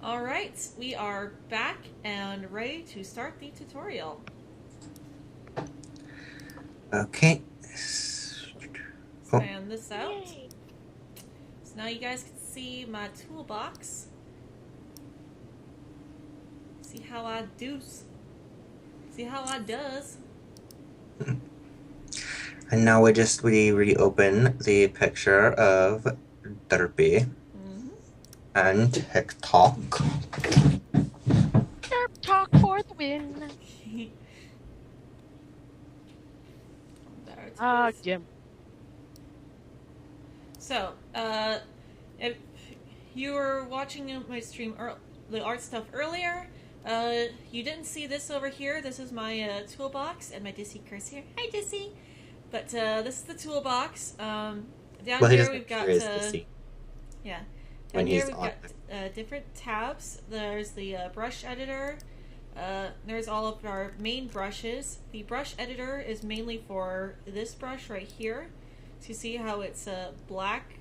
Alright, we are back and ready to start the tutorial. Okay. Oh, Span this out. Yay! So now you guys can see my toolbox. See how I do. See how I does. and now we reopen the picture of Derpy Mm-hmm. and TikTok. Derp talk for the win. There it is. GIMP. So, if you were watching my stream, the art stuff earlier, you didn't see this over here. This is my toolbox and my Dissy curse here. Hi, Dissy. But this is the toolbox. Down Well, he here doesn't we've got appear as Dissy yeah. Down when here he's we've on. got different tabs. There's the brush editor. There's all of our main brushes. The brush editor is mainly for this brush right here. So you see how it's black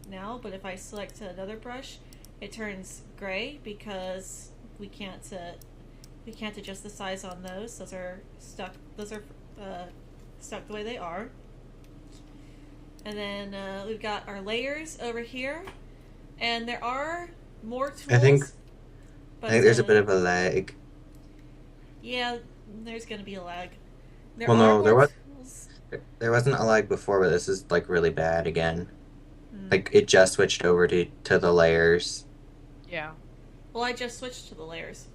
now, but if I select another brush, it turns gray because we can't adjust the size on those. Those are stuck. Those are stuck the way they are. And then we've got our layers over here, and there are more tools. I think but, there's a bit of a lag. Yeah, there's gonna be a lag. There Well, are no, more tools. there wasn't a lag before, but this is like really bad again. Hmm. Like it just switched over to the layers. Yeah. Well, I just switched to the layers.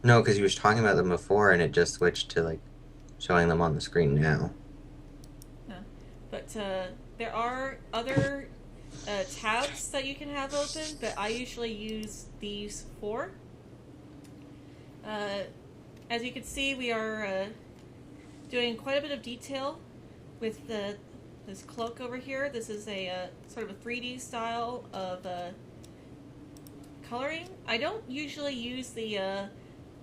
No, because you was talking about them before, and it just switched to like showing them on the screen now. But there are other tabs that you can have open, but I usually use these four. As you can see, we are doing quite a bit of detail with this cloak over here. This is a sort of a 3D style of coloring. I don't usually use the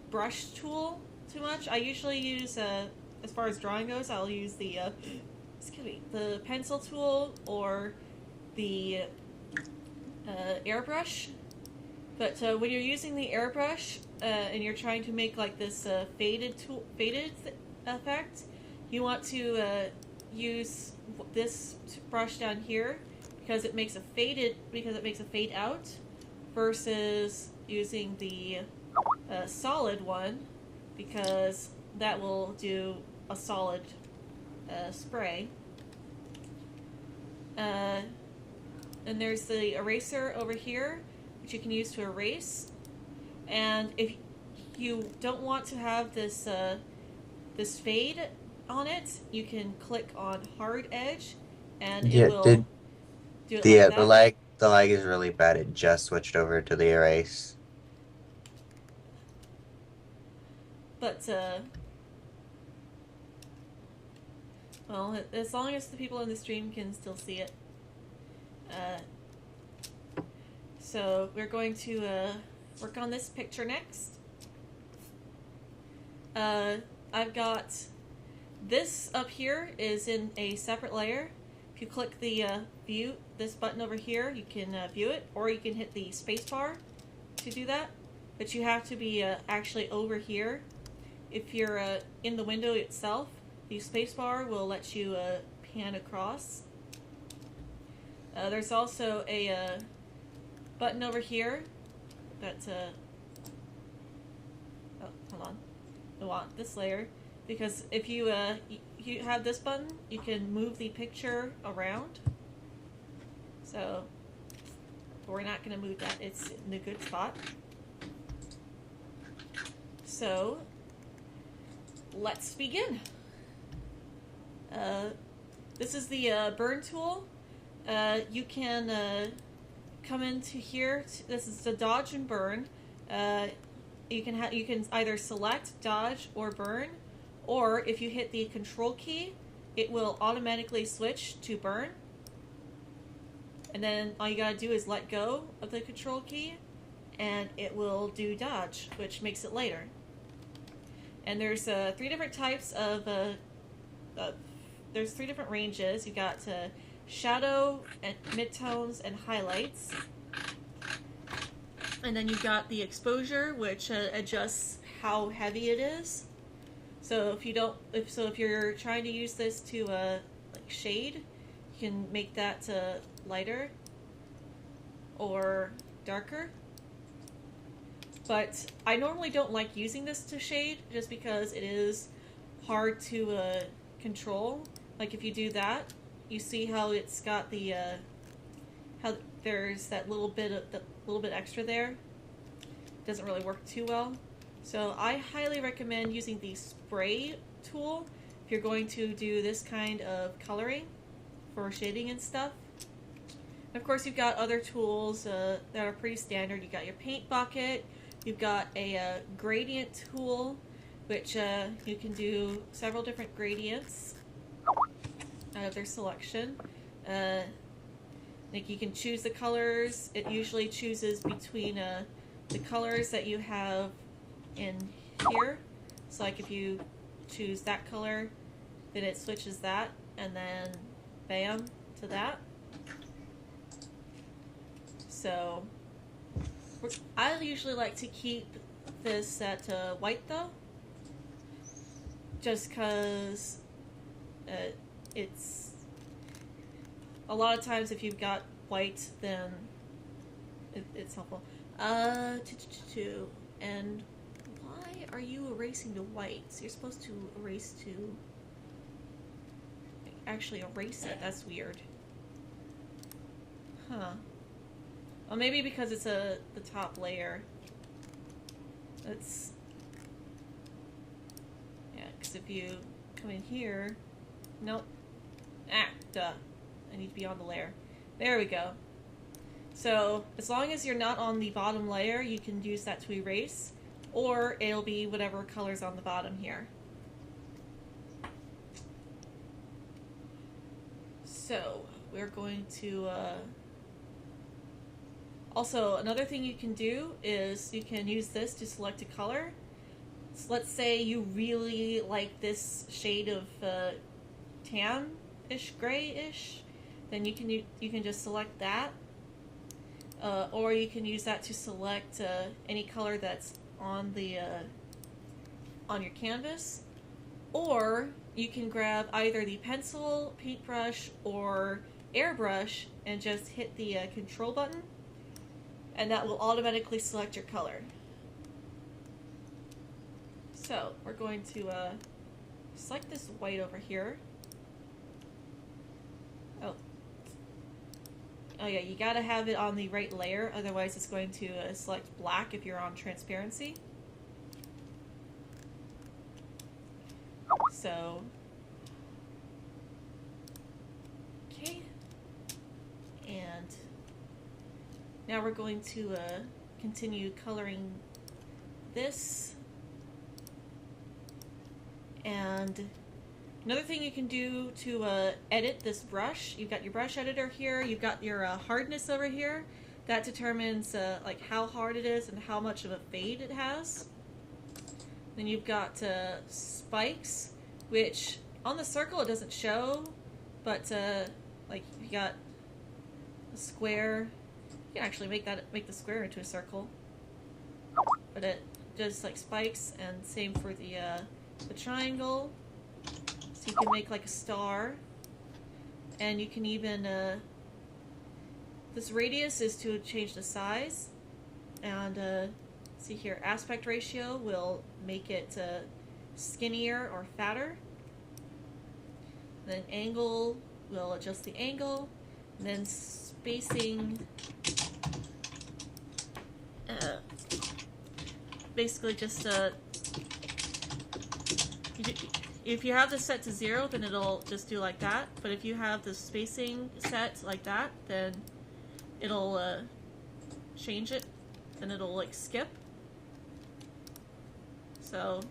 brush tool too much. I usually use, as far as drawing goes, I'll use the the pencil tool or the airbrush. But when you're using the airbrush and you're trying to make like this faded effect, you want to use this brush down here because it makes a fade out, versus using the solid one because that will do a solid spray. And there's the eraser over here, which you can use to erase. And if you don't want to have this this fade on it, you can click on hard edge, and it will do it like that. The lag is really bad. It just switched over to the erase. But well, as long as the people in the stream can still see it. So we're going to work on this picture next. I've got this up here is in a separate layer. If you click the view, this button over here, you can view it, or you can hit the spacebar to do that. But you have to be actually over here. If you're in the window itself, the spacebar will let you pan across. There's also a button over here that oh, hold on. I want this layer because if you you have this button, you can move the picture around. So we're not going to move that. It's in a good spot. So let's begin. This is the burn tool. You can come into here. This is the dodge and burn. You can either select dodge or burn, or if you hit the control key, it will automatically switch to burn. And then all you gotta do is let go of the control key, and it will do dodge, which makes it later. And there's three different types of there's three different ranges. You got shadow and midtones and highlights. And then you've got the exposure, which adjusts how heavy it is. So if you're trying to use this to like shade, you can make that lighter or darker. But I normally don't like using this to shade just because it is hard to control. Like if you do that, you see how it's got the how there's that little bit extra there. Doesn't really work too well. So I highly recommend using the spray tool if you're going to do this kind of coloring for shading and stuff. And of course, you've got other tools that are pretty standard. You've got your paint bucket. You've got a gradient tool, which you can do several different gradients out of their selection. Like you can choose the colors. It usually chooses between the colors that you have in here. So like if you choose that color, then it switches that, and then bam, to that. So I usually like to keep this at white though, just because it's a lot of times if you've got white, then it's helpful. And why are you erasing to white? So you're supposed to erase to actually erase it. That's weird. Huh. Well, maybe because it's the top layer. That's... Yeah, because if you come in here... Nope. Ah, duh. I need to be on the layer. There we go. So, as long as you're not on the bottom layer, you can use that to erase, or it'll be whatever color's on the bottom here. So, we're going to... Also, another thing you can do is you can use this to select a color. So let's say you really like this shade of tan-ish, grayish, then you can just select that, or you can use that to select any color that's on the on your canvas, or you can grab either the pencil, paintbrush, or airbrush and just hit the control button. And that will automatically select your color. So, we're going to select this white over here. Oh yeah, you gotta have it on the right layer, otherwise it's going to select black if you're on transparency. So, okay. And now we're going to continue coloring this. And another thing you can do to edit this brush, you've got your brush editor here, you've got your hardness over here. That determines like how hard it is and how much of a fade it has. Then you've got spikes, which on the circle it doesn't show, but like you got a square. You can actually make the square into a circle, but it does like spikes, and same for the triangle. So you can make like a star, and you can even this radius is to change the size, and see here, aspect ratio will make it skinnier or fatter. Then angle will adjust the angle, and then spacing. Basically just if you have this set to 0, then it'll just do like that, but if you have the spacing set like that, then it'll change it, then it'll like skip. So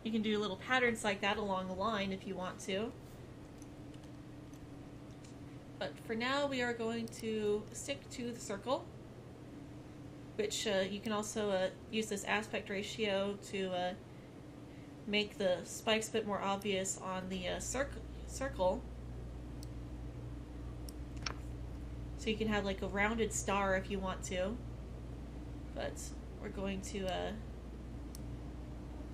you can do little patterns like that along the line if you want to. But for now we are going to stick to the circle, which you can also use this aspect ratio to make the spikes a bit more obvious on the circle. So you can have like a rounded star if you want to. but we're going to,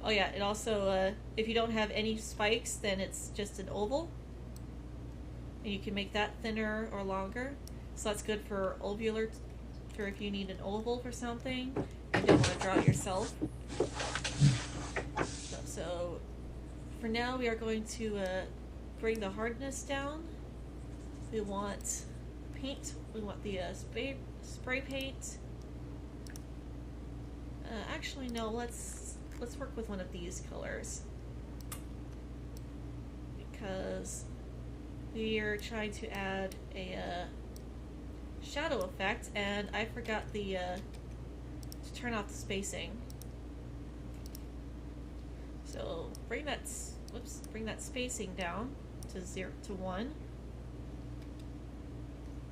oh yeah, it also, if you don't have any spikes, then it's just an oval. And you can make that thinner or longer. So that's good for ovular, for if you need an oval for something, and don't want to draw it yourself. So for now, we are going to bring the hardness down. We want paint. We want the spray paint. Actually, no. Let's work with one of these colors because we are trying to add a shadow effect, and I forgot the to turn off the spacing. So bring that spacing down to 0 to 1.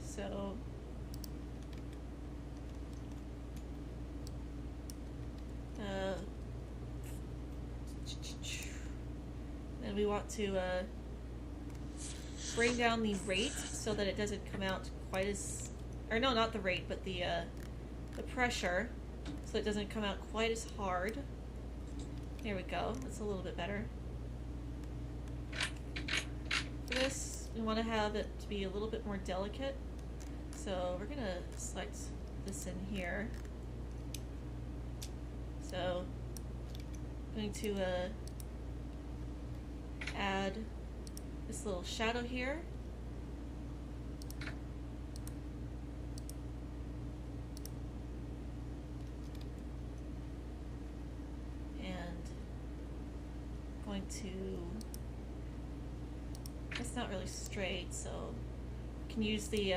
So then we want to bring down the rate so that it doesn't come out quite as, or no, not the rate, but the pressure, so it doesn't come out quite as hard. There we go. That's a little bit better. For this, we want to have it to be a little bit more delicate. So we're going to select this in here. So I'm going to add this little shadow here. Going to, it's not really straight, so you can use the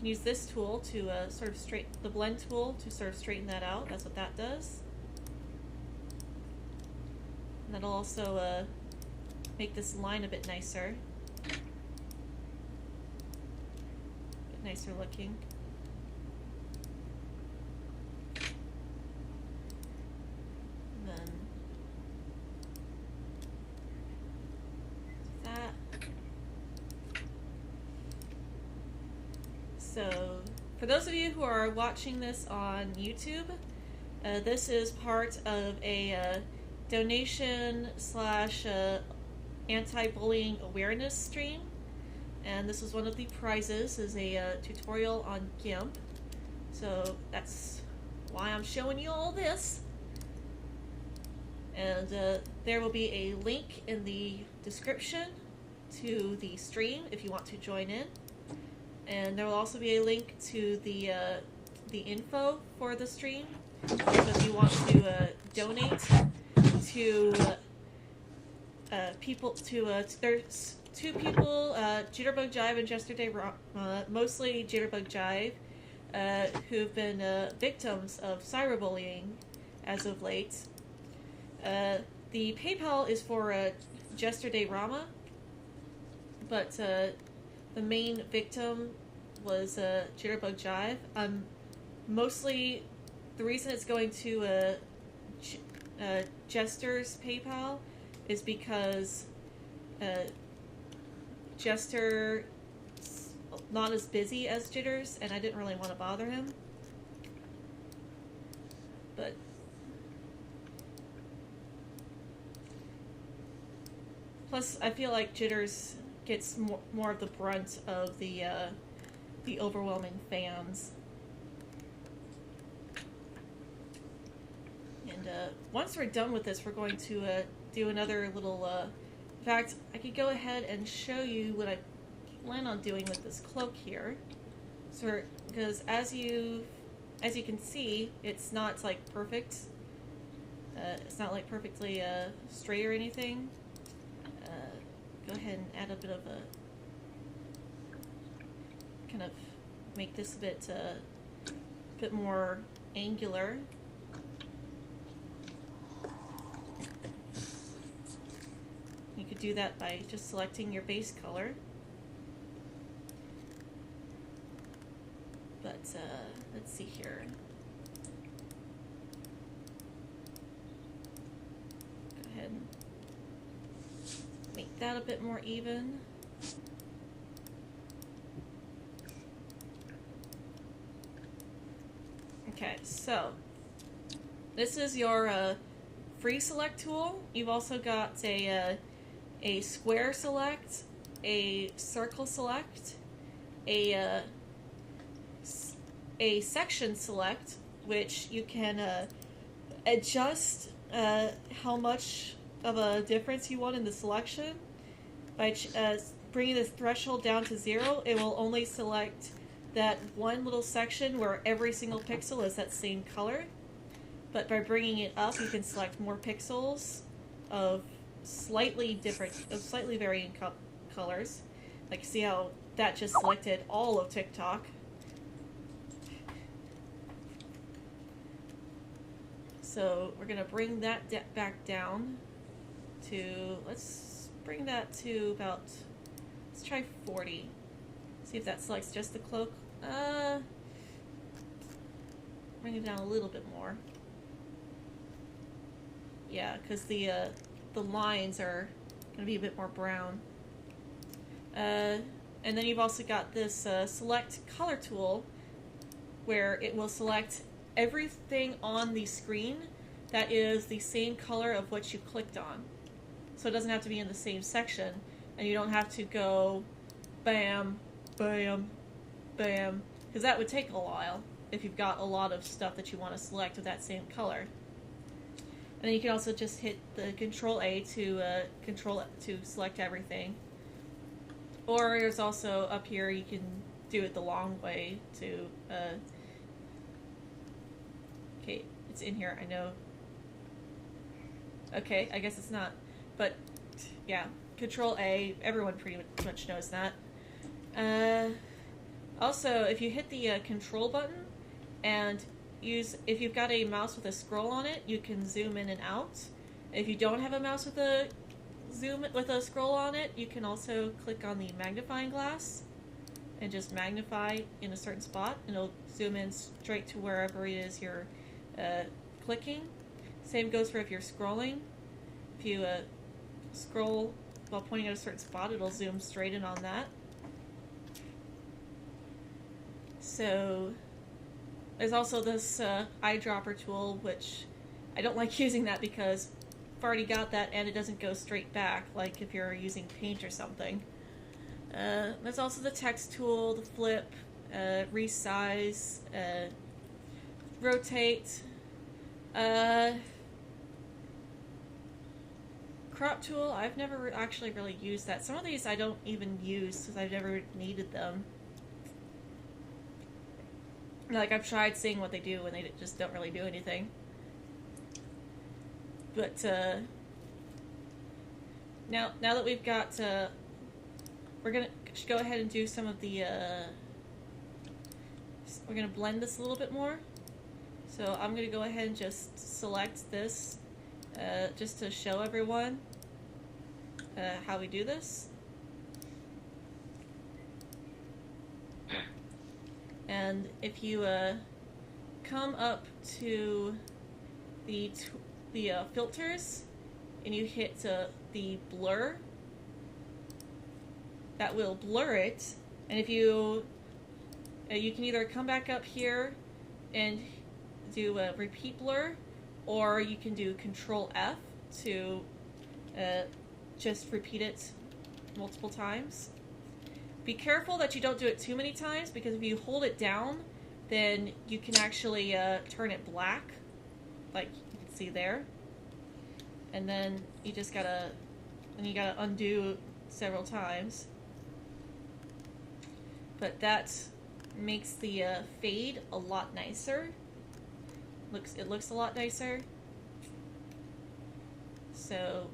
this tool to sort of the blend tool to sort of straighten that out. That's what that does. And that'll also make this line a bit nicer, looking. And then so, for those of you who are watching this on YouTube, this is part of a donation / anti-bullying awareness stream, and this is one of the prizes, is a tutorial on GIMP. So that's why I'm showing you all this. And there will be a link in the description to the stream if you want to join in. And there will also be a link to the info for the stream. So if you want to donate to people, there's 2 people, Jitterbug Jive and Yesterday, mostly Jitterbug Jive, who've been victims of cyberbullying as of late. The PayPal is for Yesterday Rama, but the main victim was Jitterbug Jive. Mostly, the reason it's going to Jester's PayPal is because Jester not as busy as Jitters, and I didn't really want to bother him. But plus, I feel like Jitters gets more of the brunt of the overwhelming fans. And once we're done with this, we're going to do another little. In fact, I could go ahead and show you what I plan on doing with this cloak here. So, because as you can see, it's not like perfect. It's not like perfectly straight or anything. Go ahead and add a bit of a, kind of make this a bit more angular. You could do that by just selecting your base color. But let's see here. Go ahead and make that a bit more even. Okay, so this is your free select tool. You've also got a square select, a circle select, a section select, which you can adjust how much of a difference you want in the selection. By bringing this threshold down to 0, it will only select that one little section where every single pixel is that same color. But by bringing it up, you can select more pixels of slightly varying colors. Like, see how that just selected all of TikTok. So we're gonna bring that back down to, let's bring that to about, let's try 40. See if that selects just the cloak. Bring it down a little bit more. Yeah, because the lines are gonna be a bit more brown. And then you've also got this select color tool, where it will select everything on the screen that is the same color of what you clicked on. So it doesn't have to be in the same section, and you don't have to go bam, bam, bam, because that would take a while if you've got a lot of stuff that you want to select with that same color. And then you can also just hit the Control A to select everything. Or there's also up here, you can do it the long way to okay, it's in here, I know. Okay, I guess it's not, but yeah, Control A, everyone pretty much knows that. Also, if you hit the control button and if you've got a mouse with a scroll on it, you can zoom in and out. If you don't have a mouse with a scroll on it, you can also click on the magnifying glass and just magnify in a certain spot, and it'll zoom in straight to wherever it is you're clicking. Same goes for if you're scrolling. If you scroll while pointing at a certain spot, it'll zoom straight in on that. So there's also this eyedropper tool, which I don't like using that because I've already got that and it doesn't go straight back like if you're using Paint or something. There's also the text tool, the flip, resize, rotate, crop tool. I've never actually really used that. Some of these I don't even use because I've never needed them. Like, I've tried seeing what they do and they just don't really do anything. But now that we've got, we're gonna go ahead and do some of the. We're gonna blend this a little bit more. So I'm gonna go ahead and just select this, just to show everyone how we do this. And if you come up to the filters and you hit the blur, that will blur it. And if you can either come back up here and do a repeat blur, or you can do Control F to just repeat it multiple times. Be careful that you don't do it too many times, because if you hold it down, then you can actually turn it black, like you can see there. And then you just gotta undo several times. But that makes the fade a lot nicer. It looks a lot nicer. So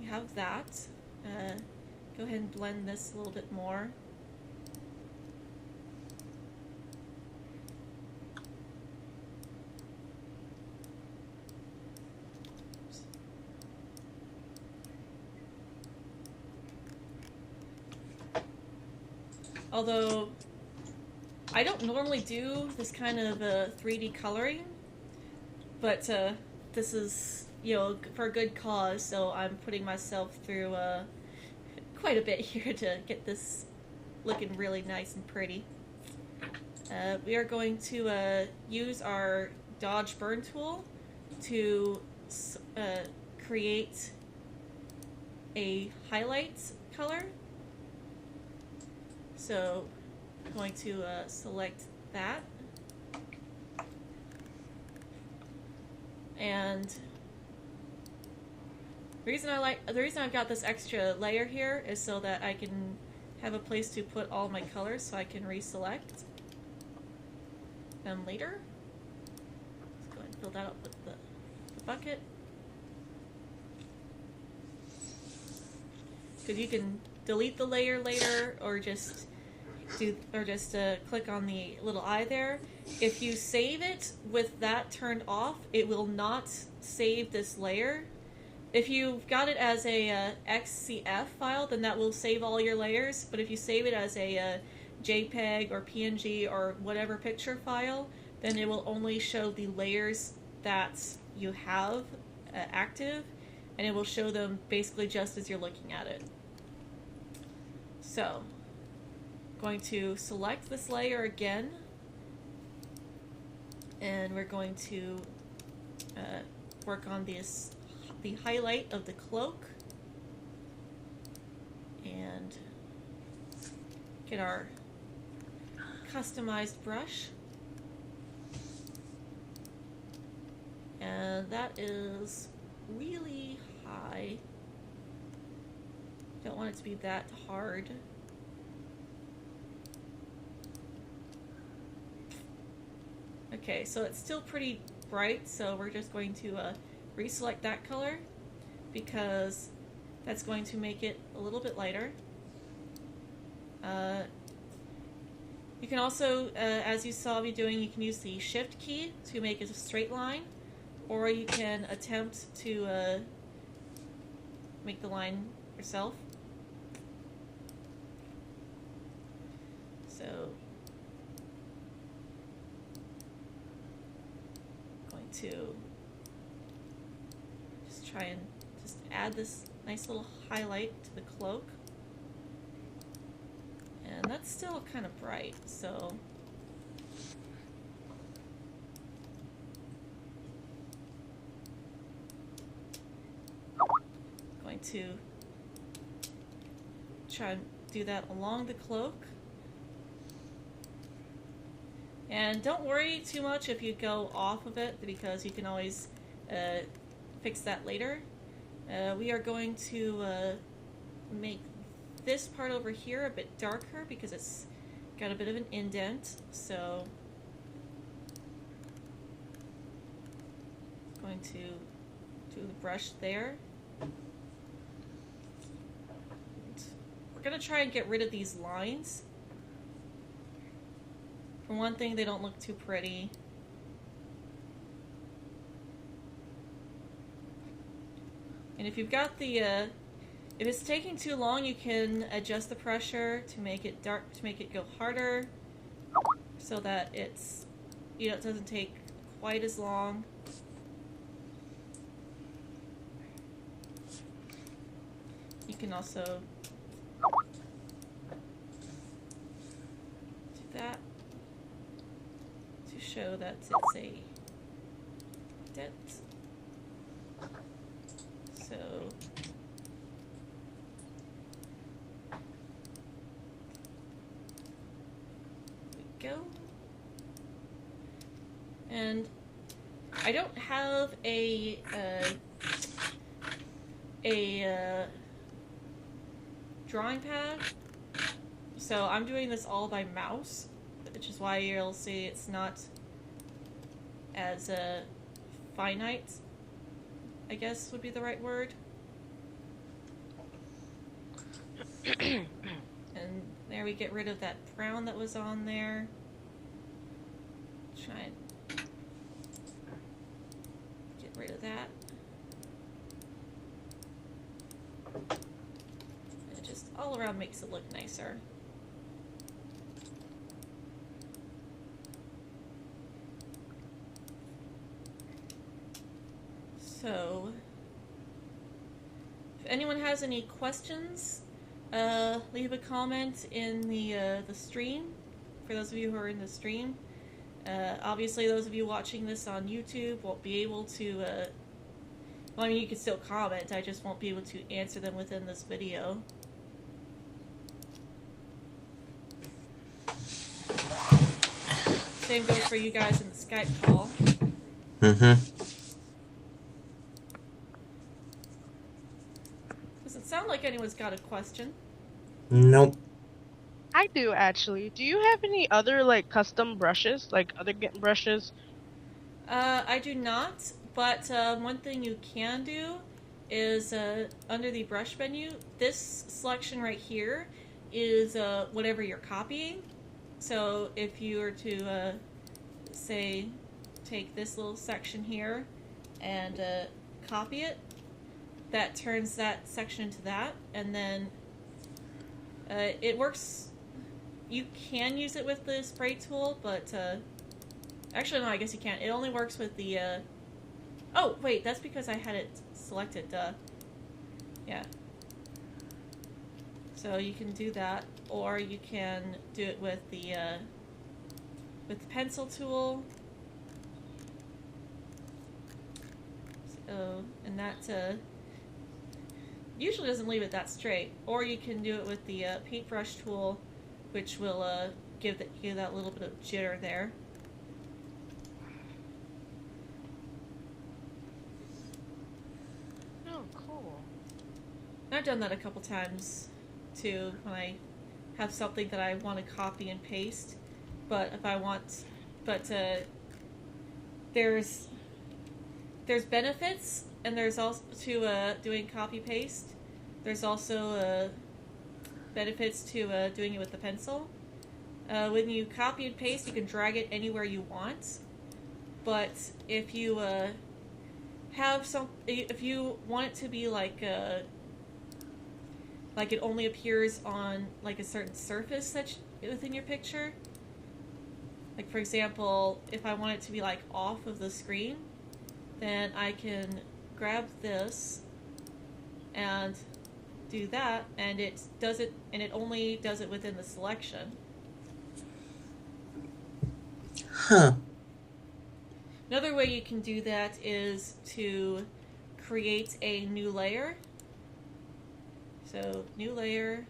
you have that. Go ahead and blend this a little bit more. Although I don't normally do this kind of 3D coloring, but this is, for a good cause, so I'm putting myself through quite a bit here to get this looking really nice and pretty. We are going to use our dodge burn tool to create a highlight color. So I'm going to select that. And the reason I've got this extra layer here is so that I can have a place to put all my colors, so I can reselect them later. Let's go ahead and fill that up with the bucket. Because you can delete the layer later, or just click on the little eye there. If you save it with that turned off, it will not save this layer. If you've got it as a XCF file, then that will save all your layers. But if you save it as a JPEG or PNG or whatever picture file, then it will only show the layers that you have active, and it will show them basically just as you're looking at it. So, I'm going to select this layer again, and we're going to work on the highlight of the cloak, and get our customized brush. And that is really high. Don't want it to be that hard. Okay, so it's still pretty bright, so we're just going to reselect that color, because that's going to make it a little bit lighter. You can also, as you saw me doing, you can use the Shift key to make it a straight line, or you can attempt to make the line yourself. So, I'm going to just try and just add this nice little highlight to the cloak. And that's still kind of bright, so going to try and do that along the cloak. And don't worry too much if you go off of it, because you can always fix that later. We are going to make this part over here a bit darker because it's got a bit of an indent, so I'm going to do the brush there. And we're going to try and get rid of these lines. For one thing, they don't look too pretty. And if you've got the if it's taking too long, you can adjust the pressure to make it dark, to make it go harder, so that it's, you know, it doesn't take quite as long. You can also do that to show that it's a dent. So go. And I don't have a drawing pad, so I'm doing this all by mouse, which is why you'll see it's not as finite, I guess would be the right word. And there we get rid of that brown that was on there. Try and get rid of that. And it just all around makes it look nicer. So, if anyone has any questions, leave a comment in the stream, for those of you who are in the stream. Obviously, those of you watching this on YouTube won't be able to, well, I mean, you can still comment, I just won't be able to answer them within this video. Same goes for you guys in the Skype call. Doesn't sound like anyone's got a question. Nope. I do actually. Do you have any other like custom brushes, like other GIMP brushes? I do not, but one thing you can do is under the brush menu, this selection right here is whatever you're copying. So if you were to say take this little section here and copy it, that turns that section into that, and then it works. You can use it with the spray tool, but actually no, I guess you can't. It only works with the oh wait, that's because I had it selected. Yeah, so you can do that, or you can do it with the pencil tool. So, and that usually doesn't leave it that straight. Or you can do it with the paintbrush tool, which will give that little bit of jitter there. Oh, cool. And I've done that a couple times too when I have something that I want to copy and paste. But if I want, there's benefits, and there's also to doing copy paste. There's also benefits to doing it with the pencil. When you copy and paste, you can drag it anywhere you want. But if you if you want it to be like it only appears on like a certain surface that's within your picture. Like for example, if I want it to be like off of the screen, then I can grab this and do that, and it does it, and it only does it within the selection. Huh. Another way you can do that is to create a new layer. So new layer,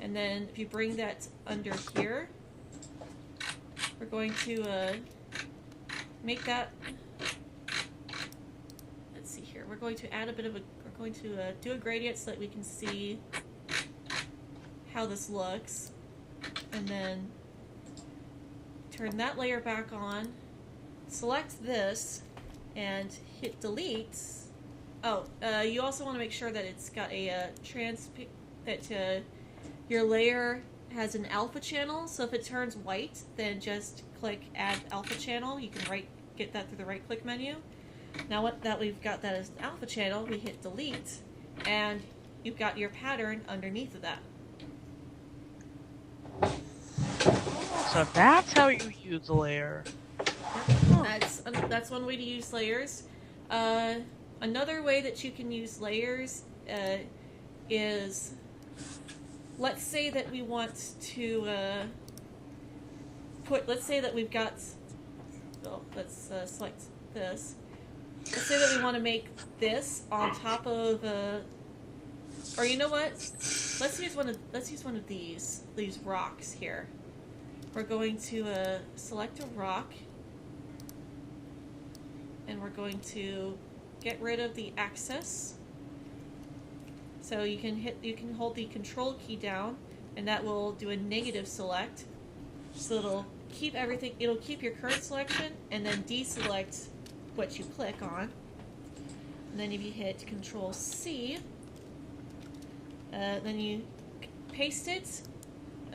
and then if you bring that under here, we're going to make that, let's see here, we're going to add a bit of a, we're going to do a gradient so that we can see how this looks, and then turn that layer back on, select this, and hit delete. Oh, you also want to make sure that it's got a that your layer has an alpha channel, so if it turns white, then just click add alpha channel. You can get that through the right click menu. Now that we've got that as an alpha channel, we hit delete, and you've got your pattern underneath of that. So that's how you use a layer. That's one way to use layers. Another way that you can use layers is, let's say that we want to let's say that we've got, well, let's select this. Let's say that we want to make this on top of, or you know what? Let's use one of these rocks here. We're going to select a rock, and we're going to get rid of the axis. So you can hold the control key down, and that will do a negative select. So it'll keep everything, it'll keep your current selection, and then deselect what you click on. And then if you hit Control C, then you paste it,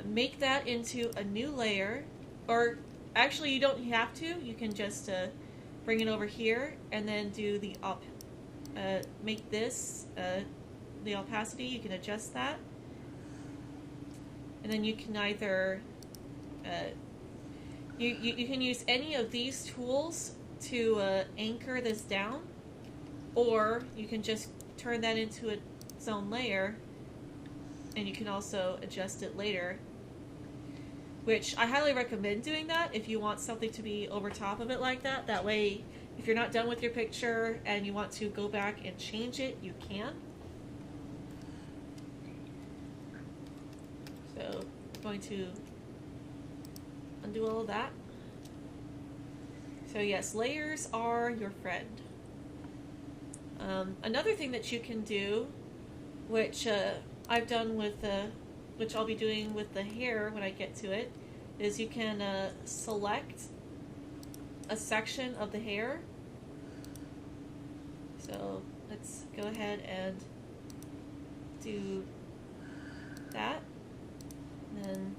make that into a new layer, or actually you don't have to, you can just bring it over here and then do the make this the opacity, you can adjust that, and then you can either you can use any of these tools to anchor this down, or you can just turn that into its own layer and you can also adjust it later, which I highly recommend doing that if you want something to be over top of it like that. That way, if you're not done with your picture and you want to go back and change it, you can. So I'm going to undo all of that. So yes, layers are your friend. Another thing that you can do, which I've done with which I'll be doing with the hair when I get to it, is you can select a section of the hair. So let's go ahead and do that. And then,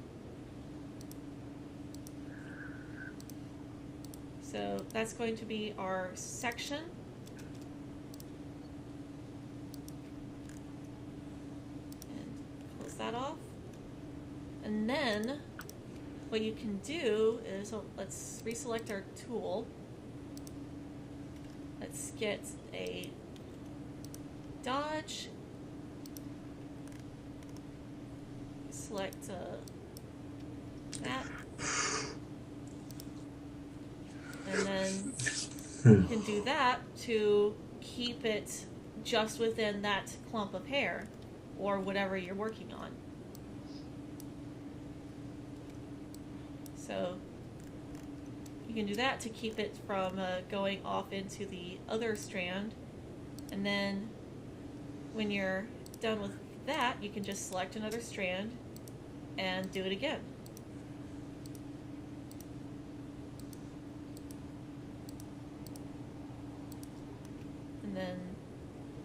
so that's going to be our section. That off, and then what you can do is, so let's reselect our tool. Let's get a dodge, select that, and then you can do that to keep it just within that clump of hair or whatever you're working on. So you can do that to keep it from going off into the other strand, and then when you're done with that, you can just select another strand and do it again. And then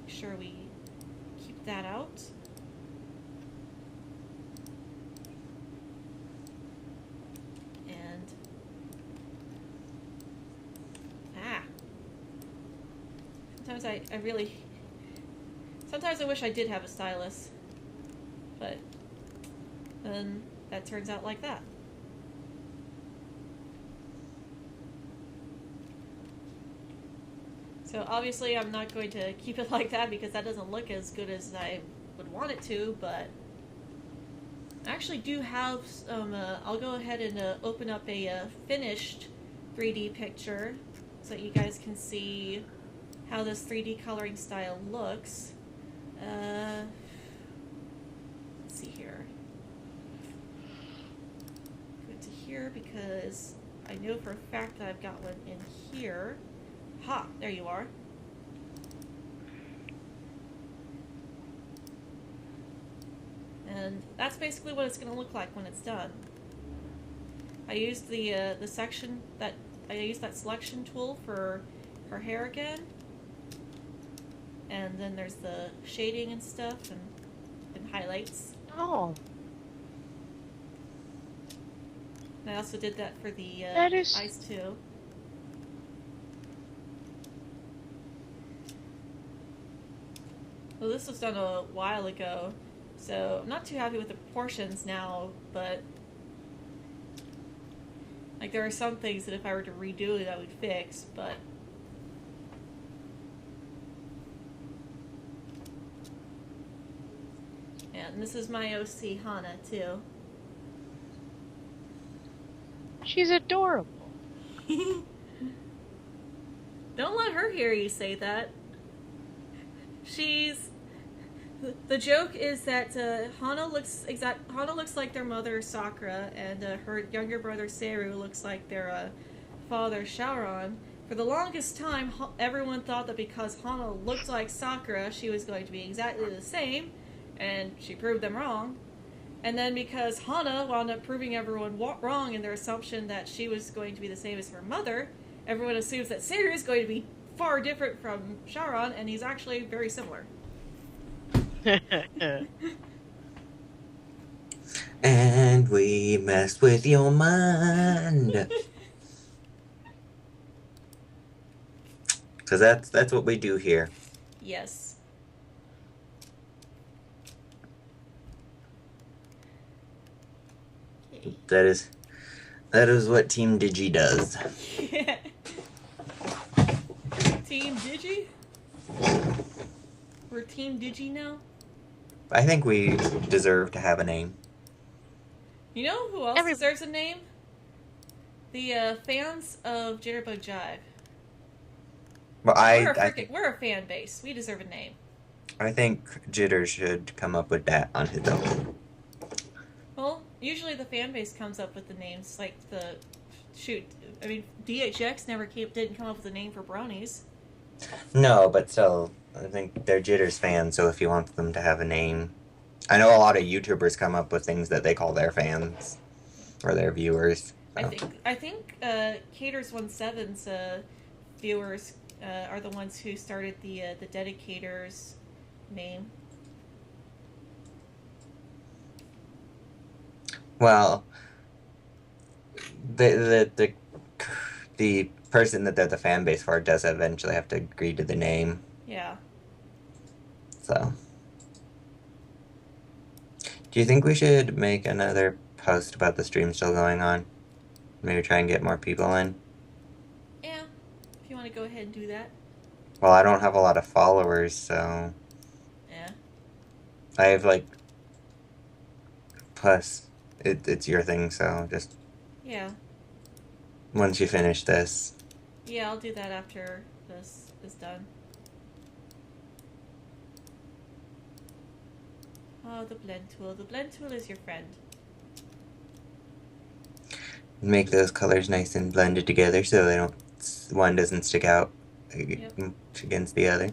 make sure we keep that out. Sometimes I wish I did have a stylus, but then that turns out like that. So obviously I'm not going to keep it like that because that doesn't look as good as I would want it to, but I actually do have some, I'll go ahead and open up a finished 3D picture so that you guys can see how this 3D coloring style looks. Let's see here. Go to here because I know for a fact that I've got one in here. Ha! There you are. And that's basically what it's going to look like when it's done. I used the section that I used that selection tool for her hair again. And then there's the shading and stuff and highlights. Oh. And I also did that for the eyes too. Well, this was done a while ago, so I'm not too happy with the proportions now, but like there are some things that if I were to redo it I would fix, but and this is my OC Hana too. She's adorable. Don't let her hear you say that. The joke is that Hana looks like their mother Sakura, and her younger brother Seru looks like their father Shaoran. For the longest time, everyone thought that because Hana looked like Sakura, she was going to be exactly the same, and she proved them wrong. And then because Hana wound up proving everyone wrong in their assumption that she was going to be the same as her mother, everyone assumes that Seru is going to be far different from Shaoran, and he's actually very similar. And we messed with your mind. So that's what we do here. Yes. That is what Team Digi does. Team Digi? We're Team Digi now? I think we deserve to have a name. You know who else Every deserves a name? The fans of Jitterbug Jive. Well, We're a fan base. We deserve a name. I think Jitter should come up with that on his own. Well, usually the fan base comes up with the names. Like the shoot, I mean, DHX didn't come up with a name for brownies. No, but still, I think they're Jitter's fans, so if you want them to have a name. I know a lot of YouTubers come up with things that they call their fans or their viewers. So. I think Caters 17's viewers are the ones who started the Dedicators name. Well, the person that they're the fan base for does eventually have to agree to the name. Yeah. So, do you think we should make another post about the stream still going on? Maybe try and get more people in? Yeah. If you want to go ahead and do that. Well, I don't have a lot of followers, so... Yeah. I have, like... Plus, it's your thing, so just... Yeah. Once you finish this. Yeah, I'll do that after this is done. Oh, the blend tool. The blend tool is your friend. Make those colors nice and blended together so they don't... One doesn't stick out against the other.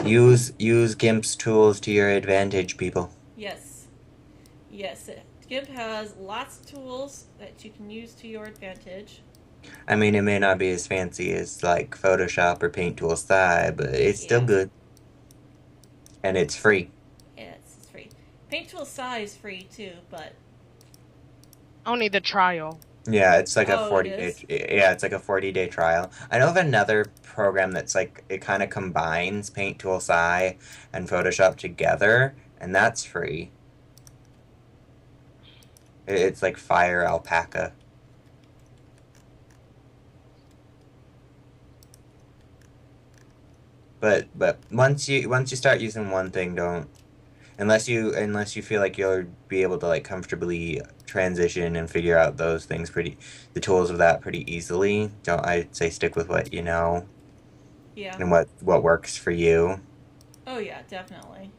Use GIMP's tools to your advantage, people. Yes. Yes. GIMP has lots of tools that you can use to your advantage. I mean, it may not be as fancy as, like, Photoshop or Paint Tool Sci, but it's still good. And it's free. Yeah, it's free. Paint Tool Sci is free, too, but... Only the trial. Yeah, it's like a 40-day. Yeah, it's like a 40-day trial. I know of another program that's like it kind of combines Paint Tool Sci and Photoshop together, and that's free. It's like Fire Alpaca. But once you start using one thing, don't unless you feel like you'll be able to like comfortably transition and figure out those things the tools of that pretty easily. I'd say stick with what you know. Yeah. And what works for you. Oh yeah, definitely.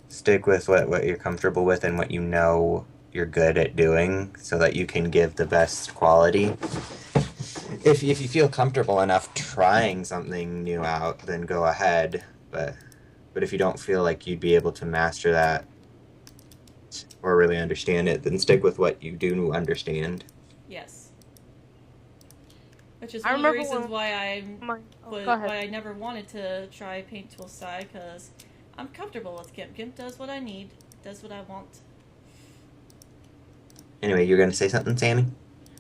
Stick with what you're comfortable with and what you know you're good at doing so that you can give the best quality. If you feel comfortable enough trying something new out, then go ahead. But if you don't feel like you'd be able to master that or really understand it, then stick with what you do understand. Yes. Which is one of the reasons why why I never wanted to try Paint Tool Sci, because I'm comfortable with GIMP. GIMP does what I need, does what I want. Anyway, you're going to say something, Sammy?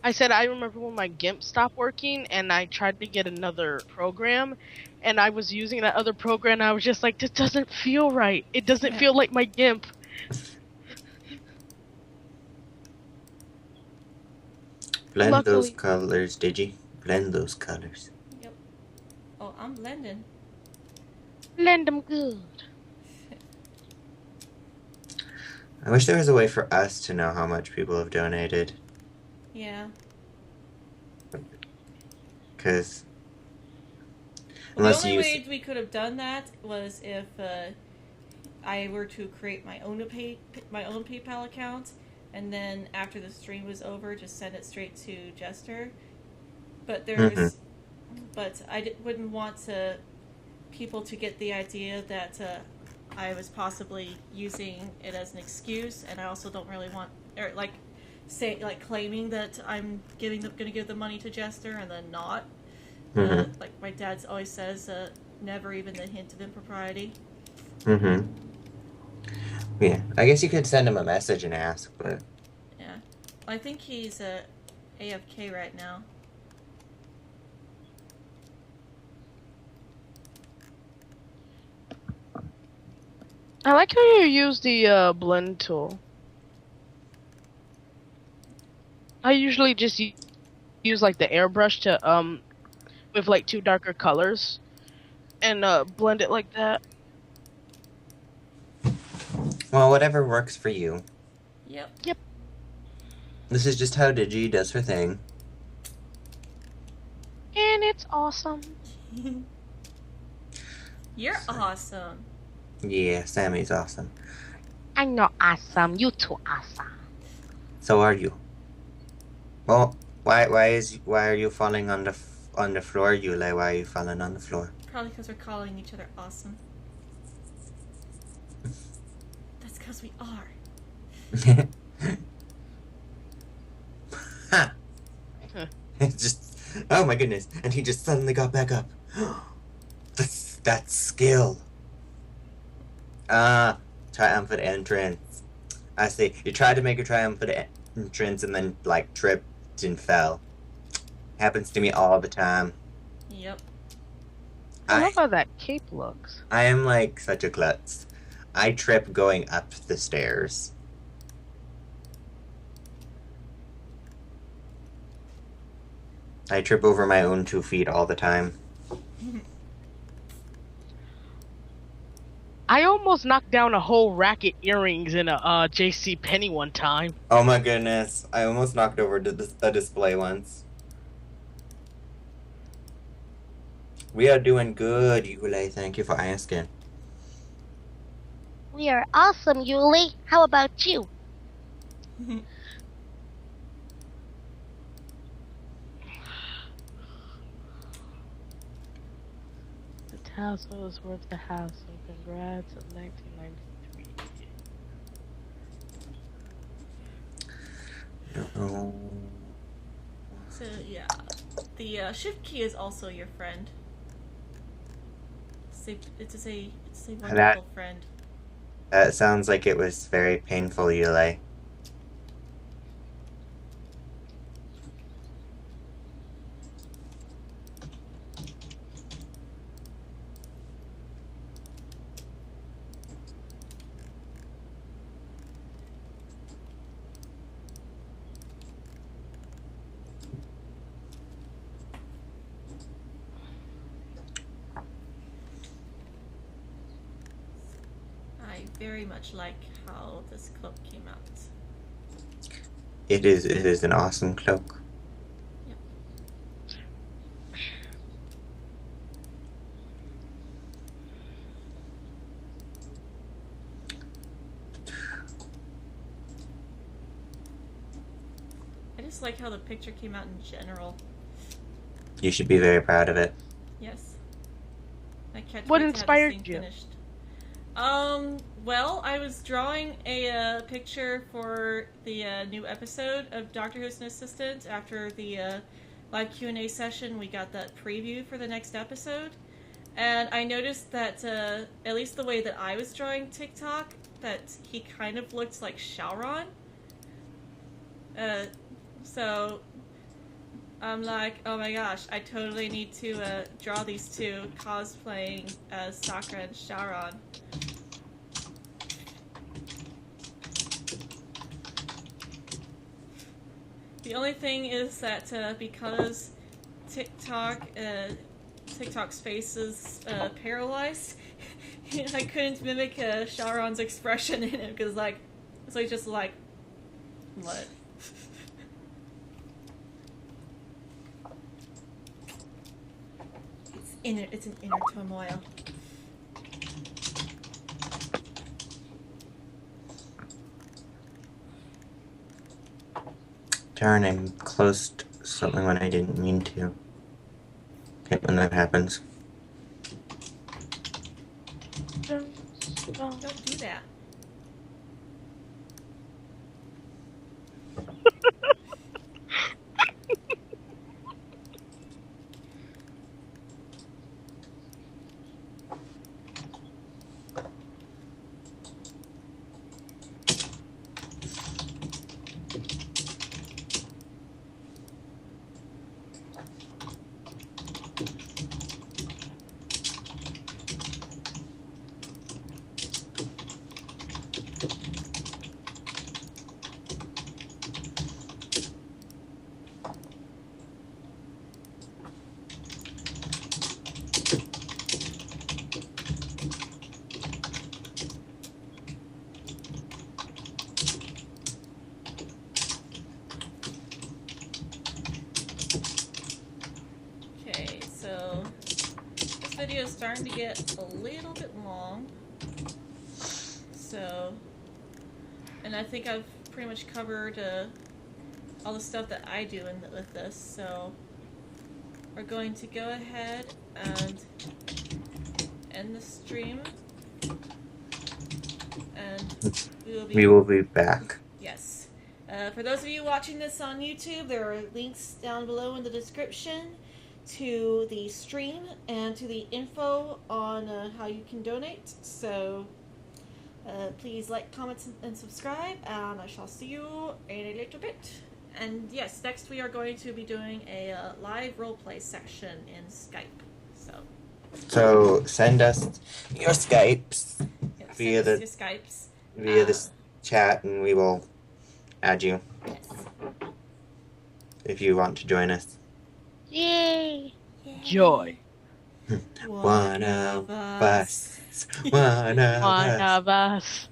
I said I remember when my GIMP stopped working and I tried to get another program and I was using that other program and I was just like, this doesn't feel right. It doesn't feel like my GIMP. Blend those colors, Digi. Blend those colors. Yep. Oh, I'm blending. Blend them good. I wish there was a way for us to know how much people have donated. Yeah. Because the only way we could have done that was if I were to create my own PayPal account, and then after the stream was over, just send it straight to Jester. But but I wouldn't want people to get the idea that I was possibly using it as an excuse, and I also don't really want claiming that I'm going to give the money to Jester and then not. Like my dad always says, never even the hint of impropriety. Yeah, I guess you could send him a message and ask, but... Yeah. I think he's AFK right now. I like how you use the blend tool. I usually just use like the airbrush to with like 2 darker colors and blend it like that. Well, whatever works for you. Yep. Yep. This is just how Digi does her thing. And it's awesome. You're awesome. Yeah, Sammy's awesome. I'm not awesome. You too awesome. So are you. Well, why are you falling on the floor, Yule? Why are you falling on the floor? Probably because we're calling each other awesome. That's because we are. Ha! It's just, oh my goodness! And he just suddenly got back up. That's skill. Triumphant entrance. I see. You tried to make a triumphant entrance and then like tripped and fell. Happens to me all the time. Yep. I love how that cape looks. I am like such a klutz. I trip going up the stairs. I trip over my own 2 feet all the time. I almost knocked down a whole rack of earrings in a JC Penney one time. Oh my goodness. I almost knocked over a display once. We are doing good, Yule. Thank you for asking. We are awesome, Yuli. How about you? The tassel was worth the hassle. Congrats on 1993. Oh. So yeah, the shift key is also your friend. It's a wonderful friend. That sounds like it was very painful, Yule. I very much like how this cloak came out. It is an awesome cloak. Yep. I just like how the picture came out in general. You should be very proud of it. Yes. I can't What wait to have this inspired thing you? finished. Well, I was drawing a picture for the new episode of Doctor Who's an Assistant. After the live Q&A session, we got that preview for the next episode. And I noticed that, at least the way that I was drawing TikTok, that he kind of looks like Shauron. So I'm like, oh my gosh, I totally need to draw these two cosplaying as Sakura and Shauron. The only thing is that because TikTok's face is paralyzed, I couldn't mimic Shauron's expression in it because so he's just like, what? It's an inner turmoil. Darn, I closed something when I didn't mean to. Okay, when that happens. Don't do that. video is starting to get a little bit long. So, and I think I've pretty much covered all the stuff that I do with this. So, we're going to go ahead and end the stream. And we will be back. Yes. For those of you watching this on YouTube, there are links down below in the description to the stream and to the info on how you can donate. So please like, comment, and subscribe, and I shall see you in a little bit. And yes, next we are going to be doing a live roleplay section in Skype. So send us your Skypes via your Skypes via this chat, and we will add you if you want to join us. Yay! Joy. One of us. One of us. One of us.